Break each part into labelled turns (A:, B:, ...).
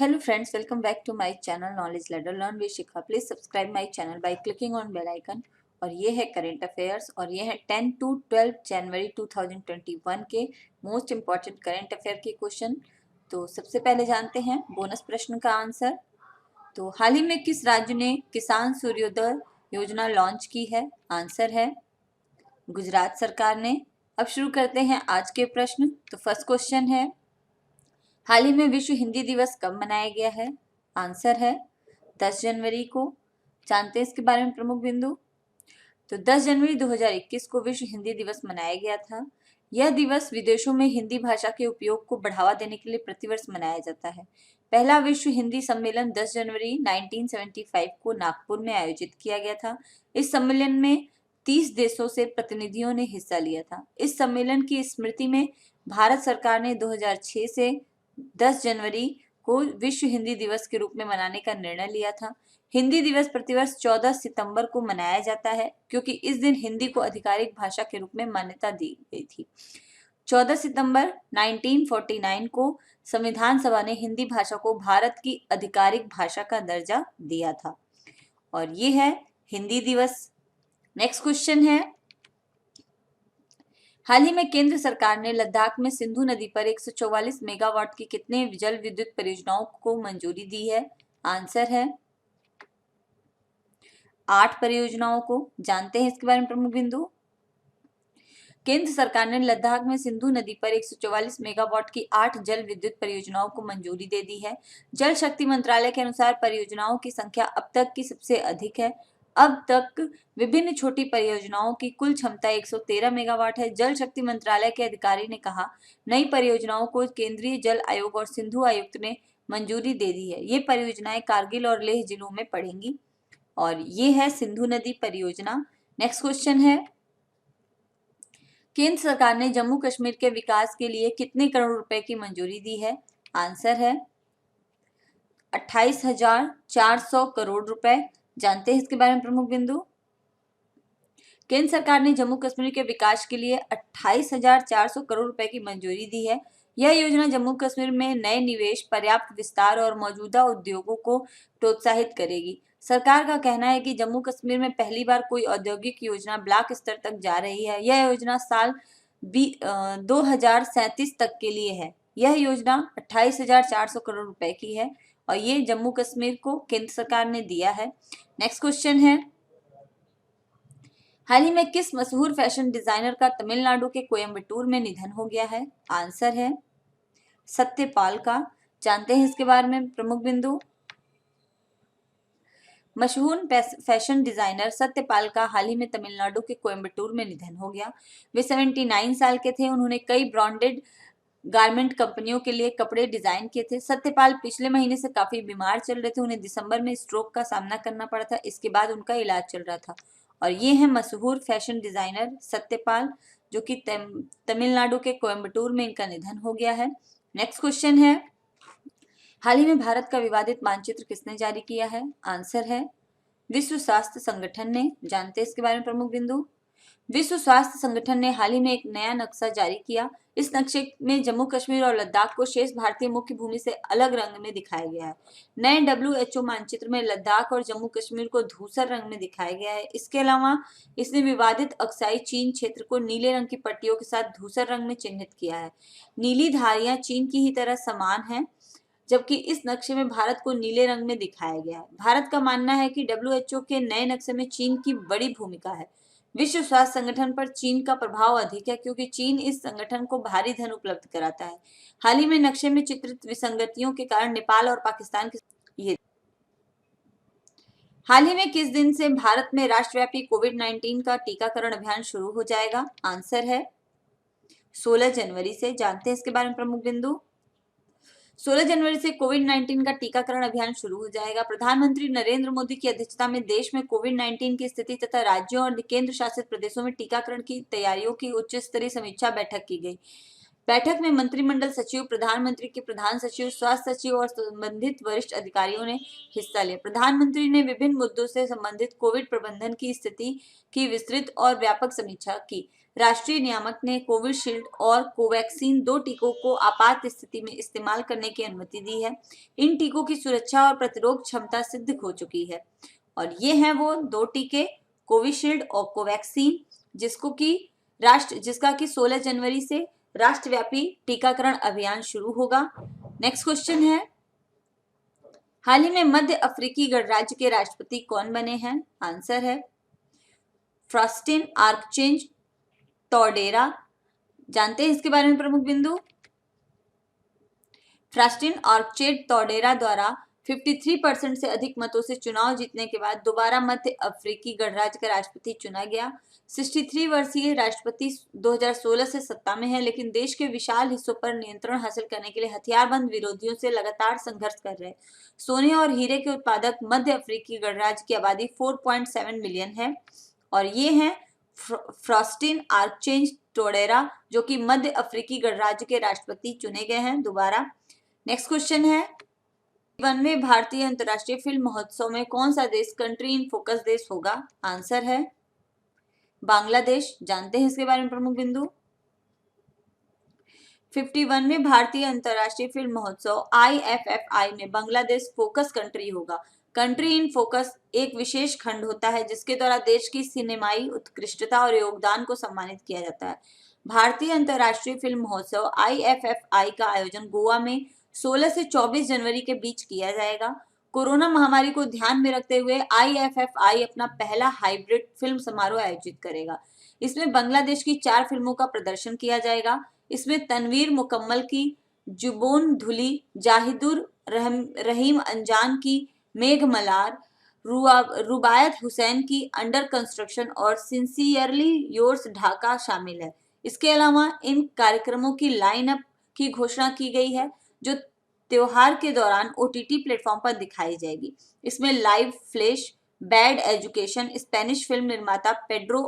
A: Hello friends, welcome back to my channel Knowledge Ladder Learn with Shikha. Please subscribe my channel by clicking on bell icon. और ये है current affairs और ये है 10 to 12 जनवरी 2021 के most important current affair के question. तो सबसे पहले जानते हैं बोनस प्रश्न का आंसर। तो हाल ही में किस राज्य ने किसान सूर्योदय योजना लॉन्च की है? आंसर है गुजरात सरकार ने। अब शुरू करते हैं आज के प्रश्न। तो फर्स्ट क्वेश्चन है, हाल ही में विश्व हिंदी दिवस कब मनाया गया है? आंसर है 10 जनवरी को। जानते हैं इसके बारे में प्रमुख बिंदु। तो 10 जनवरी 2021 को विश्व हिंदी दिवस मनाया गया था। यह दिवस विदेशों में हिंदी भाषा के उपयोग को बढ़ावा देने के लिए प्रतिवर्ष मनाया जाता है। पहला विश्व हिंदी सम्मेलन 10 जनवरी 1975 को नागपुर में आयोजित किया गया था। इस सम्मेलन में 30 देशों से प्रतिनिधियों ने हिस्सा लिया था। इस सम्मेलन की स्मृति में भारत सरकार ने 2006 से 10 जनवरी को विश्व हिंदी दिवस के रूप में मनाने का निर्णय लिया था। हिंदी दिवस प्रतिवर्ष 14 सितंबर को मनाया जाता है क्योंकि इस दिन हिंदी को आधिकारिक भाषा के रूप में मान्यता दी गई थी। 14 सितंबर 1949 को संविधान सभा ने हिंदी भाषा को भारत की आधिकारिक भाषा का दर्जा दिया था। और ये है हिंदी दिवस। नेक्स्ट क्वेश्चन है, हाल ही में केंद्र सरकार ने लद्दाख में सिंधु नदी पर 144 मेगावाट की कितने जल विद्युत परियोजनाओं को मंजूरी दी है? आंसर है 8 परियोजनाओं को। जानते हैं इसके बारे में प्रमुख बिंदु। केंद्र सरकार ने लद्दाख में सिंधु नदी पर 144 मेगावाट की 8 जल विद्युत परियोजनाओं को मंजूरी दे दी है। जल शक्ति मंत्रालय के अनुसार परियोजनाओं की संख्या अब तक की सबसे अधिक है। अब तक विभिन्न छोटी परियोजनाओं की कुल क्षमता 113 मेगावाट है। जल शक्ति मंत्रालय के अधिकारी ने कहा, नई परियोजनाओं को केंद्रीय जल आयोग और सिंधु आयुक्त ने मंजूरी दे दी है। ये परियोजनाएं कारगिल और लेह जिलों में पड़ेंगी। और ये है सिंधु नदी परियोजना। नेक्स्ट क्वेश्चन है, केंद्र सरकार ने जम्मू कश्मीर के विकास के लिए कितने करोड़ रुपए की मंजूरी दी है? आंसर है 28,400 करोड़ रुपए। जानते हैं इसके बारे में प्रमुख बिंदु। केंद्र सरकार ने जम्मू कश्मीर के विकास के लिए 28,400 करोड़ रुपए की मंजूरी दी है। यह योजना जम्मू कश्मीर में नए निवेश, पर्याप्त विस्तार और मौजूदा उद्योगों को प्रोत्साहित करेगी। सरकार का कहना है कि जम्मू कश्मीर में पहली बार कोई औद्योगिक योजना ब्लॉक स्तर तक जा रही है। यह योजना साल 2037 तक के लिए है। यह योजना 28,400 करोड़ रुपए की है और ये जम्मू कश्मीर को केंद्र सरकार ने दिया है। नेक्स्ट क्वेश्चन है, हाल ही में किस मशहूर फैशन डिजाइनर का तमिलनाडु के कोयम्बटूर में निधन हो गया है? आंसर है सत्यपाल का। जानते हैं इसके बारे में प्रमुख बिंदु। मशहूर फैशन डिजाइनर सत्यपाल का हाल ही में तमिलनाडु के कोयम्बटूर में निधन हो गया। वे 79 साल के थे। उन्होंने कई ब्रांडेड गारमेंट कंपनियों के लिए कपड़े डिजाइन किए थे। सत्यपाल पिछले महीने से काफी बीमार चल रहे थे। उन्हें दिसंबर में स्ट्रोक का सामना करना पड़ा था। इसके बाद उनका इलाज चल रहा था। और ये है मशहूर फैशन डिजाइनर सत्यपाल, जो कि तमिलनाडु के कोयम्बटूर में इनका निधन हो गया है। नेक्स्ट क्वेश्चन है, हाल ही में भारत का विवादित मानचित्र किसने जारी किया है? आंसर है विश्व स्वास्थ्य संगठन ने। जानते हैं इसके बारे में प्रमुख बिंदु। विश्व स्वास्थ्य संगठन ने हाल ही में एक नया नक्शा जारी किया। इस नक्शे में जम्मू कश्मीर और लद्दाख को शेष भारतीय मुख्य भूमि से अलग रंग में दिखाया गया है। नए WHO मानचित्र में लद्दाख और जम्मू कश्मीर को धूसर रंग में दिखाया गया है। इसके अलावा इसने विवादित अक्साई चीन क्षेत्र को नीले रंग की पट्टियों के साथ धूसर रंग में चिन्हित किया है। नीली धारियां चीन की ही तरह समान हैं, जबकि इस नक्शे में भारत को नीले रंग में दिखाया गया है। भारत का मानना है कि WHO के नए नक्शे में चीन की बड़ी भूमिका है। विश्व स्वास्थ्य संगठन पर चीन का प्रभाव अधिक है क्योंकि चीन इस संगठन को भारी धन उपलब्ध कराता है। हाल ही में नक्शे में चित्रित विसंगतियों के कारण नेपाल और पाकिस्तान के ये हाल ही में किस दिन से भारत में राष्ट्रव्यापी कोविड-19 का टीकाकरण अभियान शुरू हो जाएगा? आंसर है 16 जनवरी से। जानते हैं इसके बारे में प्रमुख बिंदु। 16 जनवरी से कोविड-19 का टीकाकरण अभियान शुरू हो जाएगा। प्रधानमंत्री नरेंद्र मोदी की अध्यक्षता में देश में कोविड-19 की स्थिति तथा राज्यों और केंद्र शासित प्रदेशों में टीकाकरण की तैयारियों की उच्च स्तरीय समीक्षा बैठक की गई। बैठक में मंत्रिमंडल सचिव, प्रधानमंत्री के प्रधान सचिव, स्वास्थ्य सचिव और संबंधित वरिष्ठ अधिकारियों ने हिस्सा लिया। प्रधानमंत्री ने विभिन्न मुद्दों से संबंधित कोविड प्रबंधन की स्थिति की विस्तृत और व्यापक समीक्षा की। राष्ट्रीय नियामक ने कोविशील्ड और कोवैक्सीन 2 टीकों को आपात स्थिति में इस्तेमाल करने की अनुमति दी है। इन टीकों की सुरक्षा और प्रतिरोध क्षमता सिद्ध हो चुकी है और ये हैं वो 2 टीके, कोविशील्ड और कोवैक्सीन, जिसका कि 16 जनवरी से राष्ट्रव्यापी टीकाकरण अभियान शुरू होगा। नेक्स्ट क्वेश्चन है, हाल ही में मध्य अफ्रीकी गणराज्य के राष्ट्रपति कौन बने हैं? आंसर है फास्टिन आर्कचेंज टोडेरा। जानते हैं इसके बारे में प्रमुख बिंदु। फास्टिन आर्कचेंज टोडेरा द्वारा 53% से अधिक मतों से चुनाव जीतने के बाद दोबारा मध्य अफ्रीकी गणराज्य का राष्ट्रपति चुना गया। 63 वर्षीय राष्ट्रपति 2016 से सत्ता में है, लेकिन देश के विशाल हिस्सों पर नियंत्रण हासिल करने के लिए हथियारबंद विरोधियों से लगातार संघर्ष कर रहे। सोने और हीरे के उत्पादक मध्य अफ्रीकी गणराज्य की आबादी 4.7 मिलियन है और ये हैं फास्टिन आर्कचेंज टोडेरा, जो कि मध्य अफ्रीकी गणराज्य के राष्ट्रपति चुने गए हैं दोबारा। नेक्स्ट क्वेश्चन है, 51वें भारतीय अंतर्राष्ट्रीय फिल्म महोत्सव में कौन सा देश कंट्री इन फोकस देश होगा? आंसर है बांग्लादेश। जानते हैं इसके बारे में प्रमुख बिंदु। 51वें भारतीय अंतर्राष्ट्रीय फिल्म महोत्सव IFFI में बांग्लादेश फोकस कंट्री होगा। कंट्री इन फोकस एक विशेष खंड होता है जिसके द्वारा देश की सिनेमाई उत्कृष्टता और योगदान को सम्मानित किया जाता है। भारतीय अंतर्राष्ट्रीय फिल्म महोत्सव IFFI का आयोजन गोवा में 16 से 24 जनवरी के बीच किया जाएगा। कोरोना महामारी को ध्यान में रखते हुए IFFI अपना पहला हाइब्रिड फिल्म समारोह आयोजित करेगा। इसमें बांग्लादेश की 4 फिल्मों का प्रदर्शन किया जाएगा। इसमें तनवीर मुकम्मल की जुबोन धुली, जाहिदुर रहीम अंजान की मेघमलार, रुबायत हुसैन की अंडर कंस्ट्रक्शन और सिंसियरली योर्स ढाका शामिल है। इसके अलावा इन कार्यक्रमों की लाइनअप की घोषणा की गई है जो त्योहार के दौरान OTT प्लेटफॉर्म पर दिखाई जाएगी। इसमें live flash, bad education, Spanish film निर्माता पेड्रो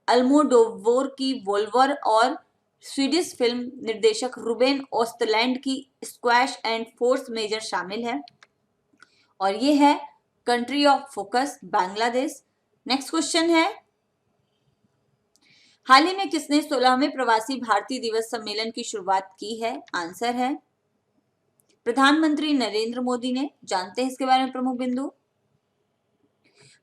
A: अल्मोडोवर की वोल्वर और स्वीडिश फिल्म निर्देशक रुबेन ओस्टलैंड की स्क्वैश एंड फोर्स मेजर शामिल है और ये है country of focus Bangladesh. Next question है, हाल ही में किसने 16वें प्रवासी भारतीय दिवस सम्मेलन की शुरुआत की है? आंसर है प्रधानमंत्री नरेंद्र मोदी ने। जानते हैं इसके बारे में प्रमुख बिंदु।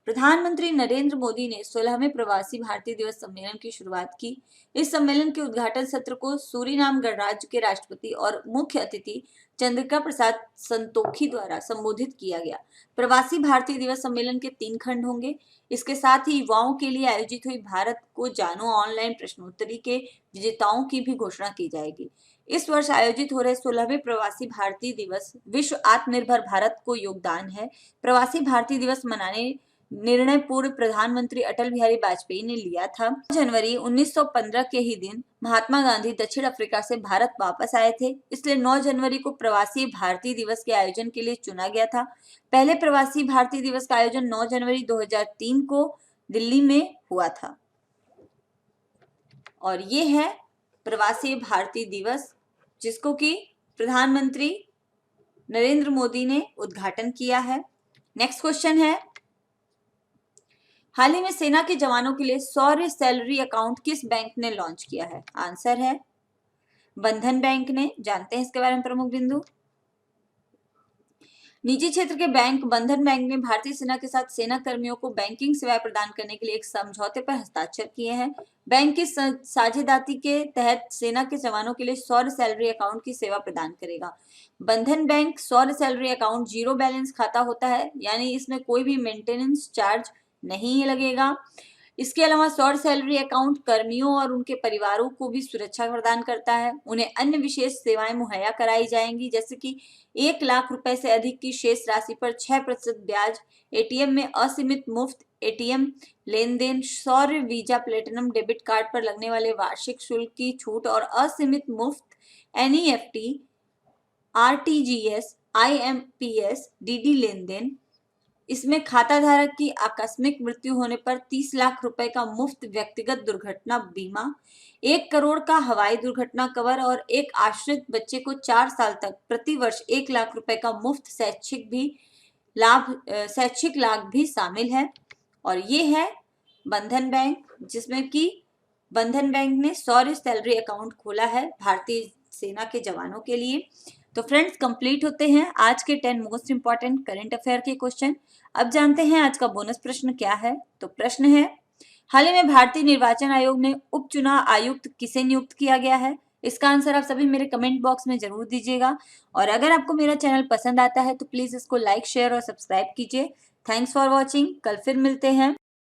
A: प्रधानमंत्री नरेंद्र मोदी ने 16वें प्रवासी भारतीय दिवस सम्मेलन की शुरुआत की। इस सम्मेलन के उद्घाटन सत्र को सूरीनाम गणराज्य के राष्ट्रपति और मुख्य अतिथि चंद्रिका प्रसाद संतोखी द्वारा संबोधित किया गया। प्रवासी भारतीय दिवस सम्मेलन के 3 खंड होंगे। इसके साथ ही युवाओं के लिए आयोजित हुई भारत को जानो ऑनलाइन प्रश्नोत्तरी के विजेताओं की भी घोषणा की जाएगी। इस वर्ष आयोजित हो रहे 16वें प्रवासी भारतीय दिवस विश्व आत्मनिर्भर भारत को योगदान है। प्रवासी भारतीय दिवस मनाने निर्णय पूर्व प्रधानमंत्री अटल बिहारी वाजपेयी ने लिया था। जनवरी 1915 के ही दिन महात्मा गांधी दक्षिण अफ्रीका से भारत वापस आए थे, इसलिए 9 जनवरी को प्रवासी भारतीय दिवस के आयोजन के लिए चुना गया था। पहले प्रवासी भारतीय दिवस का आयोजन 9 जनवरी 2003 को दिल्ली में हुआ था और ये है प्रवासी भारतीय दिवस जिसको कि प्रधानमंत्री नरेंद्र मोदी ने उद्घाटन किया है। नेक्स्ट क्वेश्चन है, हाल ही में सेना के जवानों के लिए शौर्य सैलरी अकाउंट किस बैंक ने लॉन्च किया है? आंसर है बंधन बैंक ने। जानते हैं इसके बारे में प्रमुख बिंदु। निजी क्षेत्र के बैंक बंधन बैंक ने भारतीय सेना के साथ सेना कर्मियों को बैंकिंग सेवाएं प्रदान करने के लिए एक समझौते पर हस्ताक्षर किए हैं। बैंक की साझेदारी के तहत सेना के जवानों के लिए शौर्य सैलरी अकाउंट की सेवा प्रदान करेगा। बंधन बैंक शौर्य सैलरी अकाउंट 0 बैलेंस खाता होता है, यानी इसमें कोई भी मेंटेनेंस चार्ज नहीं लगेगा। इसके अलावा शौर्य सैलरी अकाउंट कर्मियों और उनके परिवारों को भी सुरक्षा प्रदान करता है। उन्हें अन्य विशेष सेवाएं मुहैया कराई जाएंगी, जैसे कि 1 लाख रुपए से अधिक की शेष राशि पर 6% ब्याज, ATM में असीमित मुफ्त ATM लेन देन, शौर्य वीजा प्लेटिनम डेबिट कार्ड पर लगने वाले वार्षिक शुल्क की छूट और असीमित मुफ्त NEFT, RTGS, IMPS, DD लेन देन। इसमें खाता धारक की आकस्मिक मृत्यु होने पर 30 लाख रुपए का मुफ्त व्यक्तिगत दुर्घटना बीमा, 1 करोड़ का हवाई दुर्घटना कवर और एक आश्रित बच्चे को 4 साल तक प्रति वर्ष 1 लाख रुपए का मुफ्त शैक्षिक लाभ भी शामिल है और ये है बंधन बैंक, जिसमें कि बंधन बैंक ने सौर्य सैलरी अकाउंट खोला है भारतीय सेना के जवानों के लिए। तो फ्रेंड्स कंप्लीट होते हैं आज के 10 मोस्ट इंपॉर्टेंट करंट अफेयर के क्वेश्चन। अब जानते हैं आज का बोनस प्रश्न क्या है। तो प्रश्न है, हाल ही में भारतीय निर्वाचन आयोग में उप चुनाव आयुक्त किसे नियुक्त किया गया है? इसका आंसर आप सभी मेरे कमेंट बॉक्स में जरूर दीजिएगा। और अगर आपको मेरा चैनल पसंद आता है तो प्लीज इसको लाइक, शेयर और सब्सक्राइब कीजिए। Thanks for watching. कल फिर मिलते हैं।